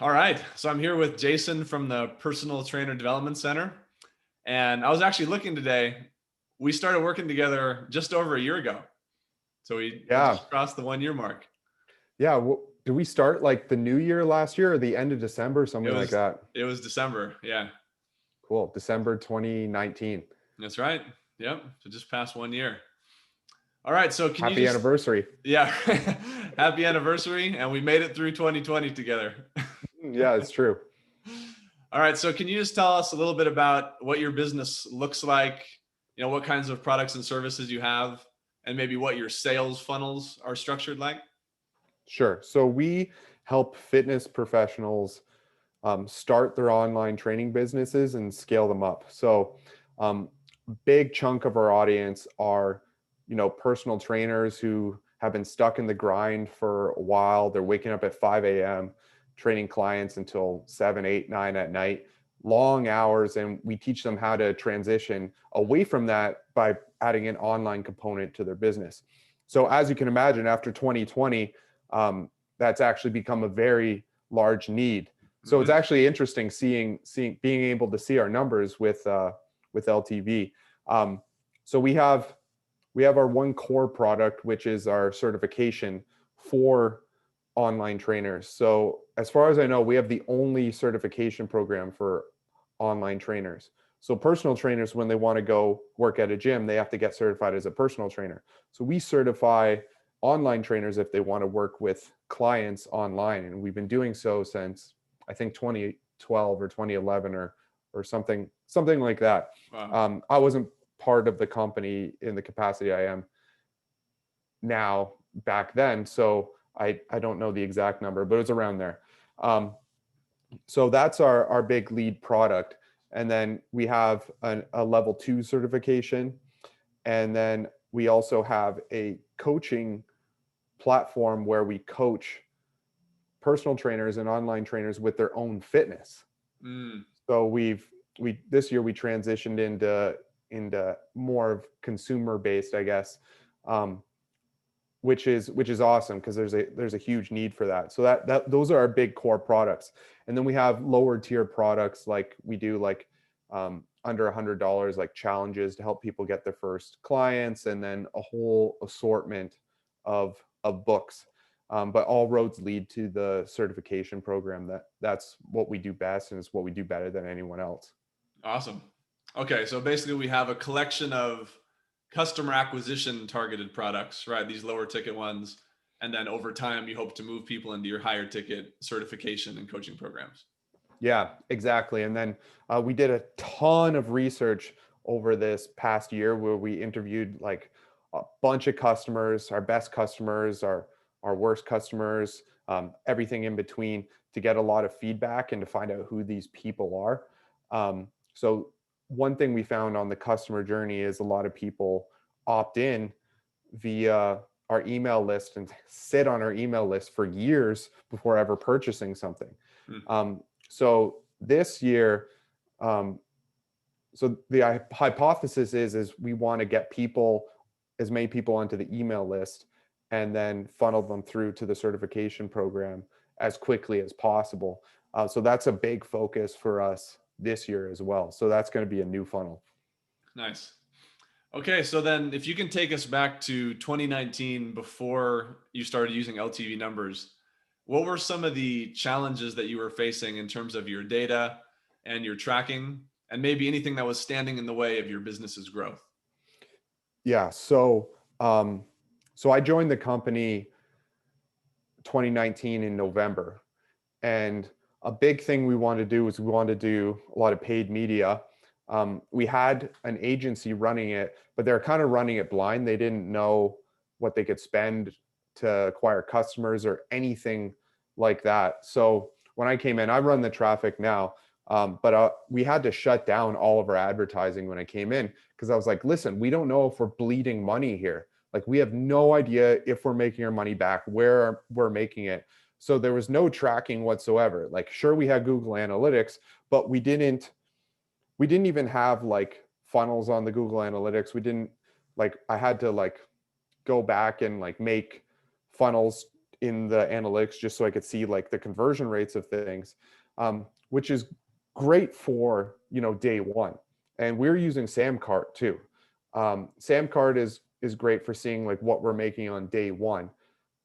All right. So I'm here with Jason from the Personal Trainer Development Center. And I was actually looking today. We started working together just over a year ago. So we Yeah. just crossed the 1 year mark. Yeah. Do we start like the new year last year or the end of December, It something like was that? it was December. Yeah. Cool. December 2019. That's right. Yep. So just past 1 year. All right. So can you Happy just anniversary. yeah, happy anniversary. And we made it through 2020 together. Yeah, it's true. All right. So can you just tell us a little bit about what your business looks like? What kinds of products and services you have, and maybe what your sales funnels are structured like? Sure. So we help fitness professionals start their online training businesses and scale them up. So um, big chunk of our audience are, personal trainers who have been stuck in the grind for a while. They're waking up at 5 a.m., training clients until 7, 8, 9 at night, long hours. And we teach them how to transition away from that by adding an online component to their business. So as you can imagine, after 2020, that's actually become a very large need. So it's Hmm. actually interesting being able to see our numbers with LTV. So we have our one core product, which is our certification for online trainers. So as far as I know, we have the only certification program for online trainers. So personal trainers, when they want to go work at a gym, they have to get certified as a personal trainer. So we certify online trainers if they want to work with clients online, and we've been doing so since I think 2012 or 2011 or something like that. Wow. I wasn't part of the company in the capacity I am now back then, so I don't know the exact number, but it's around there. Um, so that's our big lead product, and then we have a level 2 certification, and then we also have a coaching platform where we coach personal trainers and online trainers with their own fitness. Mm. So we this year we transitioned into more of consumer based, I guess, um, which is awesome because there's a huge need for that. So that those are our big core products, and then we have lower tier products like we do like under $100 like challenges to help people get their first clients, and then a whole assortment of books. But all roads lead to the certification program. That's what we do best, and it's what we do better than anyone else. Awesome. Okay, so basically we have a collection of customer acquisition targeted products, right? These lower ticket ones. And then over time, you hope to move people into your higher ticket certification and coaching programs. Yeah, exactly. And then we did a ton of research over this past year where we interviewed like a bunch of customers, our best customers, our worst customers, everything in between, to get a lot of feedback and to find out who these people are. So one thing we found on the customer journey is a lot of people opt in via our email list and sit on our email list for years before ever purchasing something. Hmm. So this year, um, so the hypothesis is we want to get as many people onto the email list, and then funnel them through to the certification program as quickly as possible. So that's a big focus for us this year as well. So that's going to be a new funnel. Nice. Okay, so then if you can take us back to 2019 before you started using LTV numbers, what were some of the challenges that you were facing in terms of your data and your tracking, and maybe anything that was standing in the way of your business's growth? Yeah. So I joined the company 2019 in November. And a big thing we wanted to do was we wanted to do a lot of paid media. We had an agency running it, but they're kind of running it blind. They didn't know what they could spend to acquire customers or anything like that. So when I came in, I run the traffic now, but we had to shut down all of our advertising when I came in because I was like, listen, we don't know if we're bleeding money here. Like we have no idea if we're making our money back, where we're making it. So there was no tracking whatsoever. Like, sure, we had Google Analytics, but we didn't even have like funnels on the Google Analytics. We didn't, like, I had to like go back and like make funnels in the analytics just so I could see like the conversion rates of things, which is great for, day one. And we're using Samcart too. Samcart is great for seeing like what we're making on day one.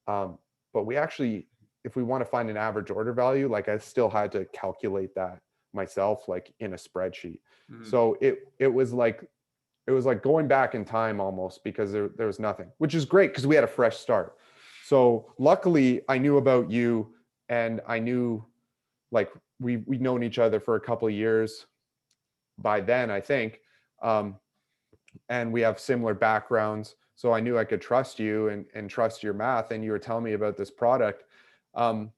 But we actually, if we want to find an average order value, like I still had to calculate that myself, like in a spreadsheet. Mhm. So it was like going back in time almost, because there was nothing, which is great because we had a fresh start. So luckily I knew about you, and I knew like we'd known each other for a couple of years by then, I think. Um, and we have similar backgrounds. So I knew I could trust you and trust your math. And you were telling me about this product. Um,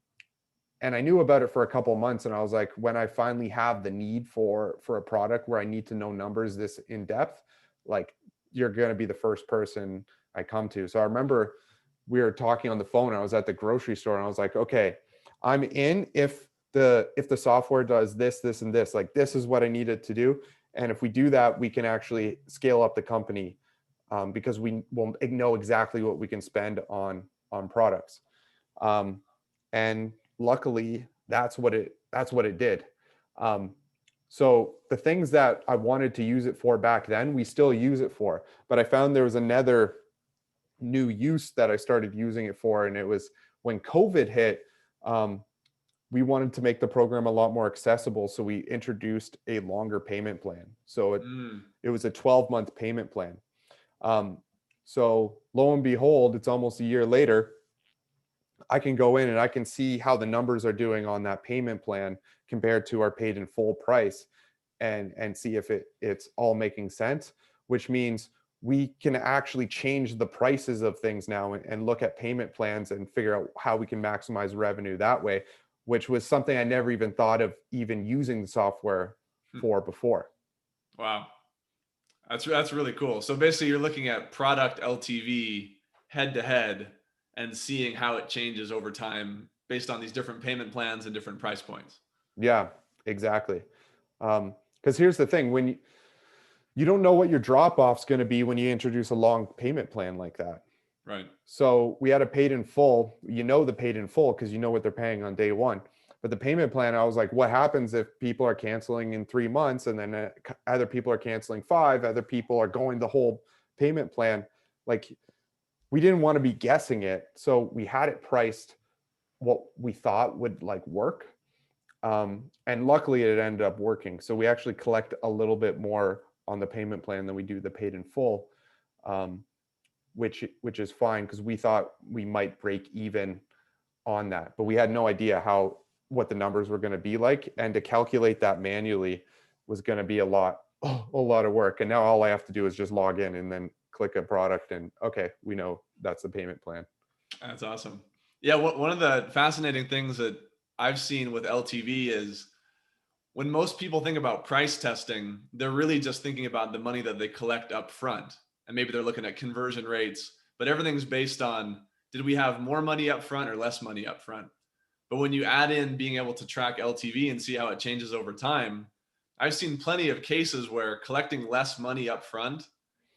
and I knew about it for a couple of months. And I was like, when I finally have the need for a product where I need to know numbers this in depth, like you're going to be the first person I come to. So I remember we were talking on the phone. I was at the grocery store and I was like, okay, I'm in if the software does this, this, and this, like this is what I needed to do. And if we do that, we can actually scale up the company, because we will know exactly what we can spend on products. And luckily, that's what it did. So the things that I wanted to use it for back then, we still use it for. But I found there was another new use that I started using it for, and it was when COVID hit. We wanted to make the program a lot more accessible, so we introduced a longer payment plan. So Mm. it was a 12-month payment plan. So lo and behold, it's almost a year later. I can go in and I can see how the numbers are doing on that payment plan compared to our paid in full price, and see if it's all making sense, which means we can actually change the prices of things now and look at payment plans and figure out how we can maximize revenue that way, which was something I never even thought of even using the software for before. Wow. That's really cool. So basically you're looking at product LTV head to head and seeing how it changes over time based on these different payment plans and different price points. Yeah, exactly. Because here's the thing, when you don't know what your drop off's going to be when you introduce a long payment plan like that. Right. So we had a paid in full, the paid in full because you know what they're paying on day one. But the payment plan, I was like, what happens if people are canceling in 3 months, and then other people are canceling 5, other people are going the whole payment plan? Like, we didn't want to be guessing it. So we had it priced what we thought would like work. And luckily it ended up working. So we actually collect a little bit more on the payment plan than we do the paid in full. Which is fine because we thought we might break even on that, but we had no idea what the numbers were going to be like, and to calculate that manually was going to be a lot of work. And now all I have to do is just log in and then click a product, and okay, we know that's the payment plan. That's awesome. Yeah, one of the fascinating things that I've seen with LTV is when most people think about price testing, they're really just thinking about the money that they collect up front. And maybe they're looking at conversion rates, but everything's based on, did we have more money up front or less money up front? But when you add in being able to track LTV and see how it changes over time, I've seen plenty of cases where collecting less money up front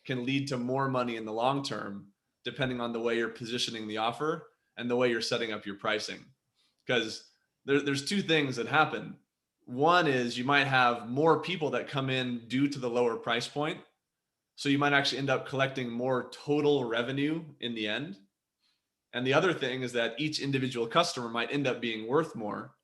can lead to more money in the long term, depending on the way you're positioning the offer and the way you're setting up your pricing. Because there's two things that happen. One is you might have more people that come in due to the lower price point. So you might actually end up collecting more total revenue in the end. And the other thing is that each individual customer might end up being worth more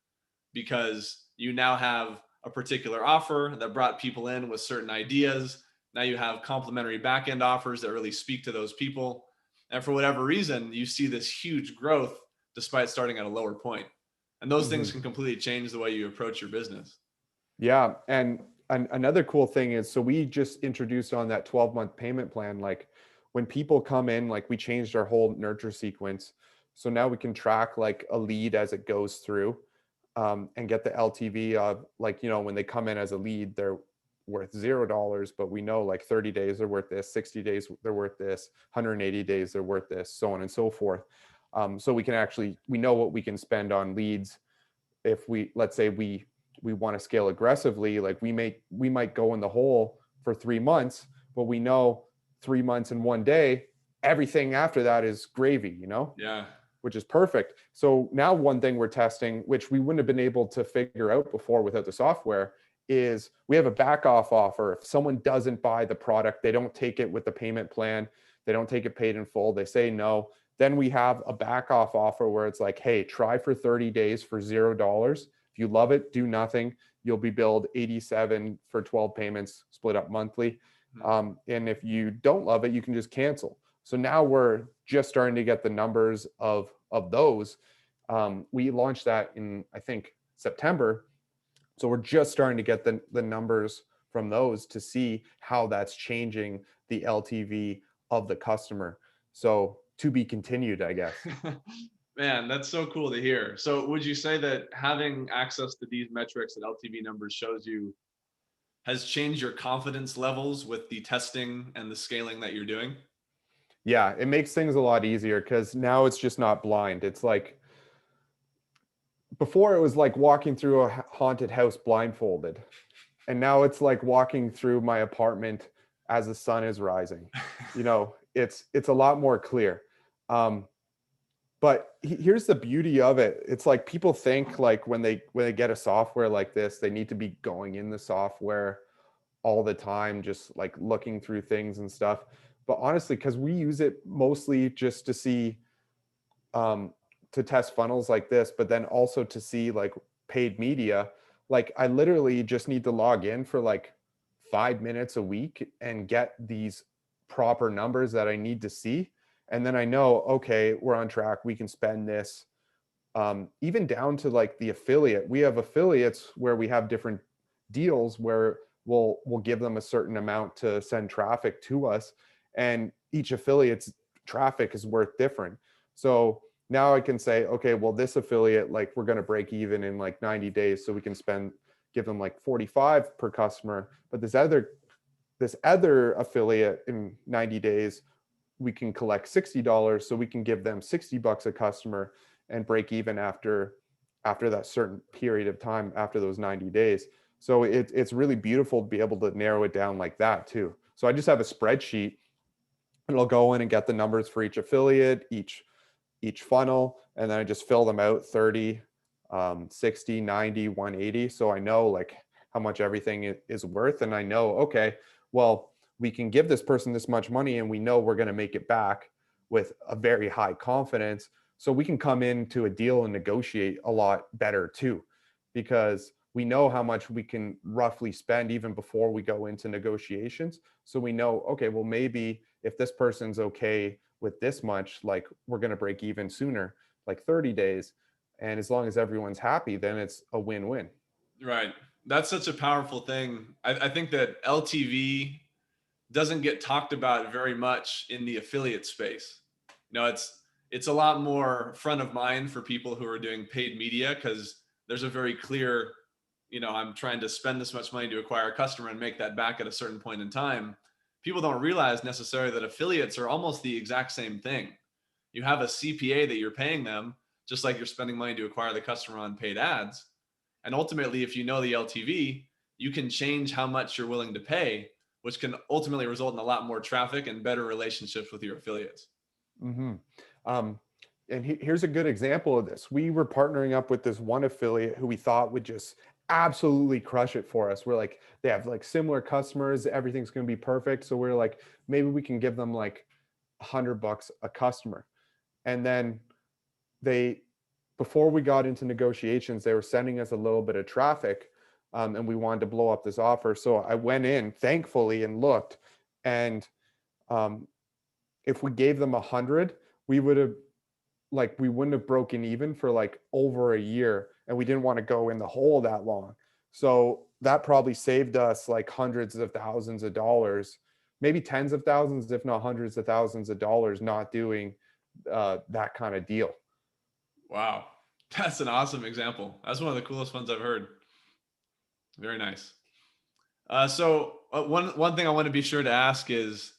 because you now have a particular offer that brought people in with certain ideas. Now you have complementary back-end offers that really speak to those people. And for whatever reason, you see this huge growth despite starting at a lower point. And those things Mhm. can completely change the way you approach your business. Yeah, and another cool thing is, so we just introduced on that 12-month payment plan, like when people come in, like we changed our whole nurture sequence. So now we can track like a lead as it goes through, and get the LTV of, like, when they come in as a lead, they're worth $0, but we know like 30 days they're worth this, 60 days they're worth this, 180 days they're worth this, so on and so forth. So we know what we can spend on leads. If let's say we want to scale aggressively, like we might go in the hole for 3 months, but we know 3 months and 1 day, everything after that is gravy. Yeah. which is perfect. So now one thing we're testing, which we wouldn't have been able to figure out before without the software, is we have a back off offer. If someone doesn't buy the product, they don't take it with the payment plan, they don't take it paid in full, they say no, then we have a back off offer where it's like, hey, try for 30 days for $0. If you love it, do nothing. You'll be billed 87 for 12 payments split up monthly. And if you don't love it, you can just cancel. So now we're just starting to get the numbers of those. We launched that in, I think, September. So we're just starting to get the numbers from those to see how that's changing the LTV of the customer. So to be continued, I guess. Man, that's so cool to hear. So would you say that having access to these metrics and LTV numbers shows you has changed your confidence levels with the testing and the scaling that you're doing? Yeah, it makes things a lot easier because now it's just not blind. It's like before it was like walking through a haunted house blindfolded. And now it's like walking through my apartment as the sun is rising. It's a lot more clear. But here's the beauty of it. It's like people think like when they get a software like this, they need to be going in the software all the time, just like looking through things and stuff. But honestly, because we use it mostly just to see to test funnels like this, but then also to see like paid media, like I literally just need to log in for like 5 minutes a week and get these proper numbers that I need to see. And then I know, okay, we're on track. We can spend this. Even down to like the affiliate. We have affiliates where we have different deals where we'll give them a certain amount to send traffic to us, and each affiliate's traffic is worth different. So now I can say, okay, well, this affiliate, like we're going to break even in like 90 days. So we can give them like 45 per customer, but this other affiliate in 90 days, we can collect $60. So we can give them $60 a customer and break even after that certain period of time, after those 90 days. So it's really beautiful to be able to narrow it down like that too. So I just have a spreadsheet and I'll go in and get the numbers for each affiliate, each funnel, and then I just fill them out 30, 60, 90, 180. So I know like how much everything is worth. And I know, okay, well, we can give this person this much money and we know we're going to make it back with a very high confidence. So we can come into a deal and negotiate a lot better too, because we know how much we can roughly spend even before we go into negotiations. So we know, okay, well, maybe if this person's okay with this much, like we're going to break even sooner, like 30 days. And as long as everyone's happy, then it's a win-win. Right. That's such a powerful thing. I think that LTV doesn't get talked about very much in the affiliate space. It's a lot more front of mind for people who are doing paid media because there's a very clear, I'm trying to spend this much money to acquire a customer and make that back at a certain point in time. People don't realize necessarily that affiliates are almost the exact same thing. You have a CPA that you're paying them, just like you're spending money to acquire the customer on paid ads. And ultimately, if you know the LTV, you can change how much you're willing to pay, which can ultimately result in a lot more traffic and better relationships with your affiliates. Mm-hmm. And here's a good example of this. We were partnering up with this one affiliate who we thought would just absolutely crush it for us. We're like, they have like similar customers, everything's going to be perfect. So we're like, maybe we can give them like $100 a customer. And then before we got into negotiations, they were sending us a little bit of traffic, and we wanted to blow up this offer. So I went in, thankfully, and looked, and if we gave them 100, we wouldn't have broken even for like over a year, and we didn't want to go in the hole that long. So that probably saved us like hundreds of thousands of dollars, maybe tens of thousands, if not hundreds of thousands of dollars, not doing that kind of deal. Wow. That's an awesome example. That's one of the coolest ones I've heard. Very nice. One thing I want to be sure to ask is,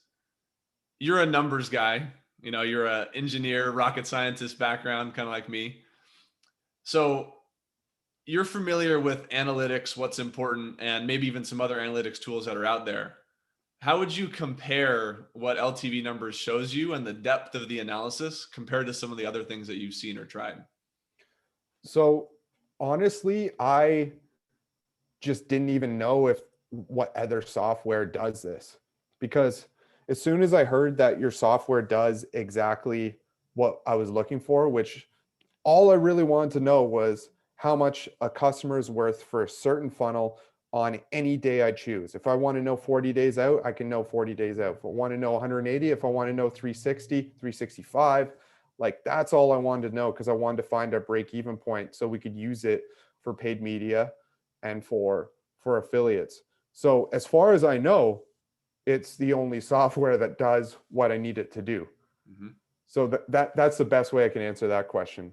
you're a numbers guy. You're an engineer, rocket scientist background, kind of like me. So you're familiar with analytics, what's important, and maybe even some other analytics tools that are out there. How would you compare what LTV numbers shows you and the depth of the analysis compared to some of the other things that you've seen or tried? So honestly, I just didn't even know if what other software does this, because as soon as I heard that your software does exactly what I was looking for, which all I really wanted to know was how much a customer is worth for a certain funnel on any day I choose. If I want to know 40 days out, I can know 40 days out. If I want to know 180, if I want to know 360, 365, like that's all I wanted to know, because I wanted to find a break even point so we could use it for paid media and for affiliates. So as far as I know, it's the only software that does what I need it to do. Mhm. So that's the best way I can answer that question.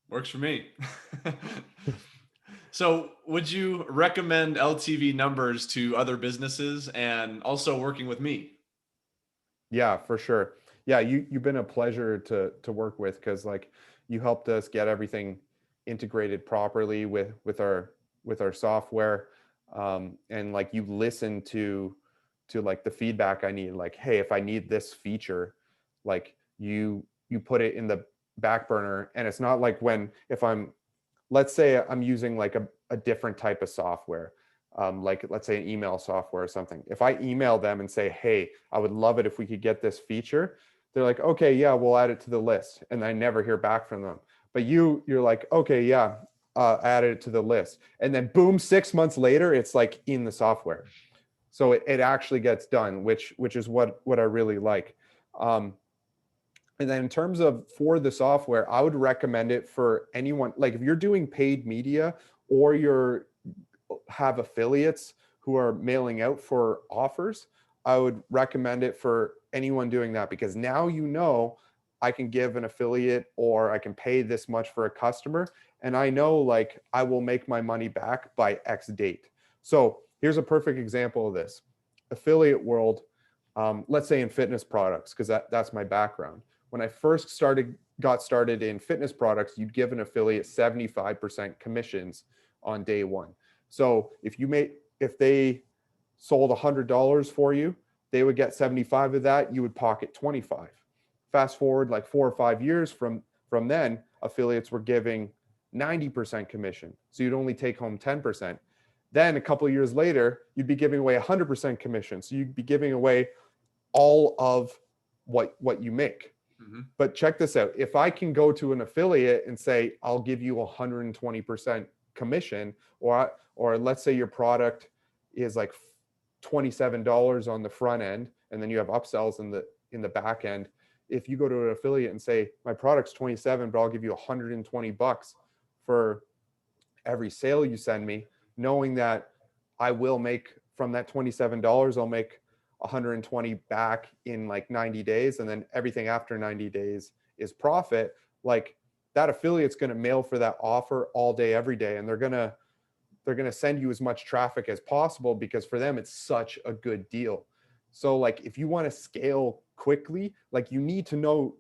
Works for me. So, would you recommend LTV numbers to other businesses and also working with me? Yeah, for sure. Yeah, you've been a pleasure to work with, because like you helped us get everything integrated properly with our software, and like you listen to like the feedback I need. Like, hey, if I need this feature, like you put it in the back burner, and it's not like when if I'm let's say I'm using like a different type of software, like let's say an email software or something. If I email them and say, hey, I would love it if we could get this feature, they're like, okay, yeah, we'll add it to the list. And I never hear back from them. But you're like, okay, yeah, I added it to the list. And then boom, 6 months later, it's like in the software. So it actually gets done, which is what I really like. Um, and then in terms of for the software, I would recommend it for anyone. Like if you're doing paid media, or you're have affiliates who are mailing out for offers, I would recommend it for anyone doing that, because now I can give an affiliate, or I can pay this much for a customer, and I know like I will make my money back by X date. So here's a perfect example of this. Affiliate world, let's say in fitness products, because that's my background. When I first got started in fitness products, you'd give an affiliate 75% commissions on day one. So if they sold $100 for you, they would get 75 of that. You would pocket 25. Fast forward like 4 or 5 years from then, affiliates were giving 90% commission. So you'd only take home 10%. Then a couple of years later, you'd be giving away 100% commission. So you'd be giving away all of what you make. Mhm. But check this out. If I can go to an affiliate and say, I'll give you 120% commission, or let's say your product is like $27 on the front end, and then you have upsells in the back end. If you go to an affiliate and say, my product's 27, but I'll give you 120 bucks for every sale you send me, knowing that I will make from that $27, I'll make 120 back in like 90 days. And then everything after 90 days is profit. Like that affiliate's going to mail for that offer all day, every day. And they're going to send you as much traffic as possible, because for them, it's such a good deal. So like, if you want to scale quickly, like you need to know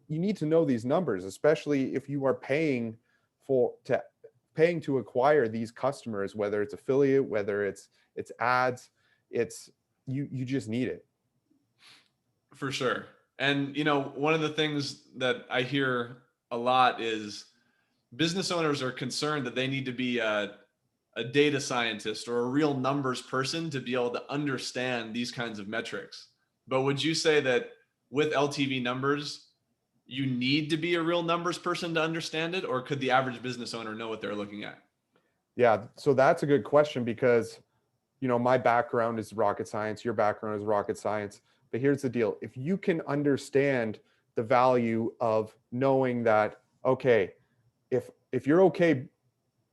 these numbers, especially if you are paying to acquire these customers, whether it's affiliate, whether it's ads, it's you just need it. For sure. And one of the things that I hear a lot is business owners are concerned that they need to be a data scientist or a real numbers person to be able to understand these kinds of metrics. But would you say that with LTV numbers, you need to be a real numbers person to understand it, or could the average business owner know what they're looking at? Yeah, so that's a good question, because my background is rocket science, your background is rocket science. But here's the deal. If you can understand the value of knowing that, okay, if you're okay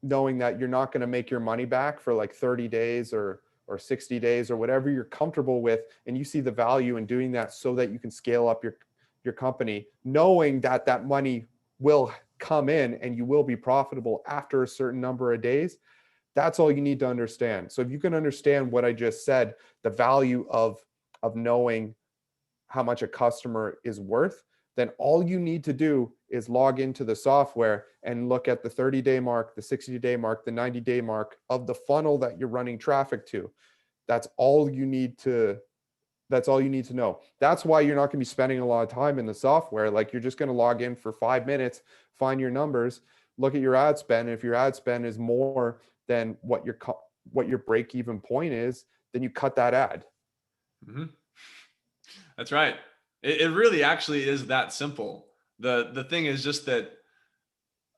knowing that you're not going to make your money back for like 30 days or 60 days or whatever you're comfortable with, and you see the value in doing that so that you can scale up your company, knowing that that money will come in and you will be profitable after a certain number of days, that's all you need to understand. So if you can understand what I just said, the value of knowing how much a customer is worth, then all you need to do is log into the software and look at the 30-day mark, the 60-day mark, the 90-day mark of the funnel that you're running traffic to. That's all you need to that's all you need to know. That's why you're not going to be spending a lot of time in the software. Like you're just going to log in for 5 minutes, find your numbers, look at your ad spend. If your ad spend is more than what your break even point is, then you cut that ad. Mm-hmm. That's right. It really actually is that simple. The thing is just that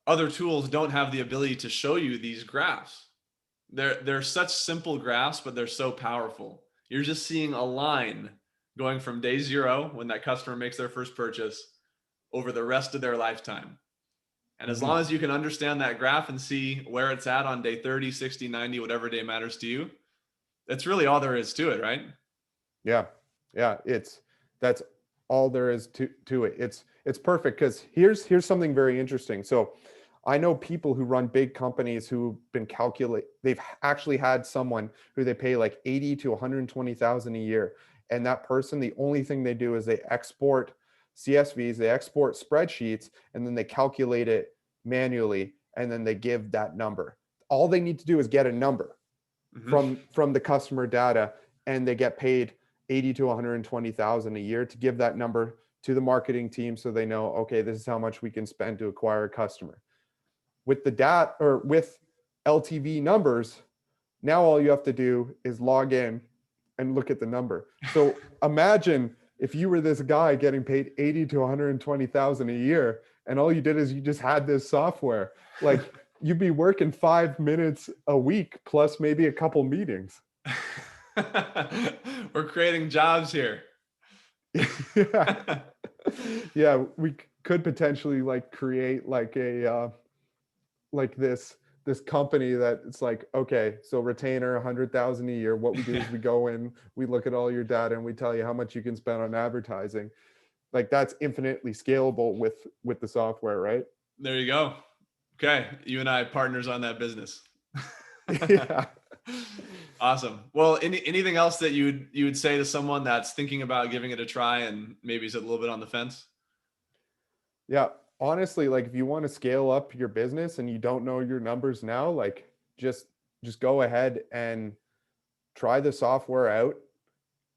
other tools don't have the ability to show you these graphs. They're such simple graphs, but they're so powerful. You're just seeing a line going from day zero when that customer makes their first purchase over the rest of their lifetime. And as Mhm. long as you can understand that graph and see where it's at on day 30, 60, 90, whatever day matters to you, that's really all there is to it, right? Yeah. Yeah, that's all there is to it. It's perfect because here's something very interesting. So I know people who run big companies who've been they've actually had someone who they pay like 80 to 120,000 a year. And that person, the only thing they do is they export CSVs, they export spreadsheets, and then they calculate it manually, and then they give that number. All they need to do is get a number Mm-hmm. from the customer data, and they get paid 80 to 120,000 a year to give that number to the marketing team so they know, okay, this is how much we can spend to acquire a customer. With the data or with LTV numbers, now all you have to do is log in and look at the number. So imagine if you were this guy getting paid 80 to 120,000 a year, and all you did is you just had this software. Like you'd be working 5 minutes a week plus maybe a couple meetings. We're creating jobs here. Yeah. Yeah, we could potentially like create like like this company that it's like, okay, so retainer 100,000 a year. What we do is we go in, we look at all your data, and we tell you how much you can spend on advertising. Like that's infinitely scalable with the software, right? There you go. Okay, you and I partners on that business. Yeah. Awesome. Well, anything else that you would say to someone that's thinking about giving it a try and maybe is a little bit on the fence? Yeah. Honestly, like if you want to scale up your business and you don't know your numbers now, like just just go ahead and try the software out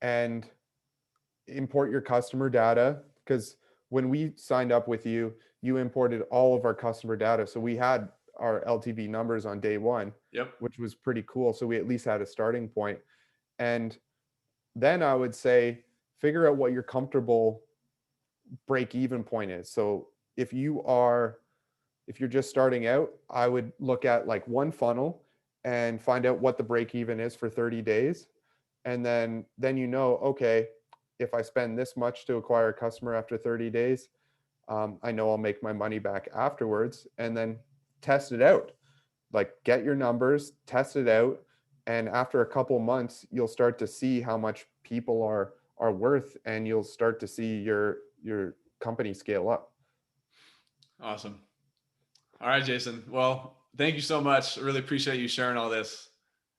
and import your customer data, because when we signed up with you, you imported all of our customer data. So we had our LTV numbers on day one, Yep. which was pretty cool. So we at least had a starting point. And then I would say figure out what your comfortable break even point is. So if if you're just starting out, I would look at like one funnel and find out what the break even is for 30 days. And then you know, okay, if I spend this much to acquire a customer after 30 days, I know I'll make my money back afterwards. And then test it out. Like get your numbers, test it out, and after a couple months, you'll start to see how much people are worth, and you'll start to see your company scale up. Awesome. All right, Jason. Well, thank you so much. I really appreciate you sharing all this,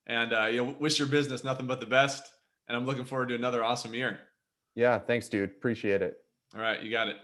and wish your business nothing but the best. And I'm looking forward to another awesome year. Yeah, thanks, dude. Appreciate it. All right, you got it.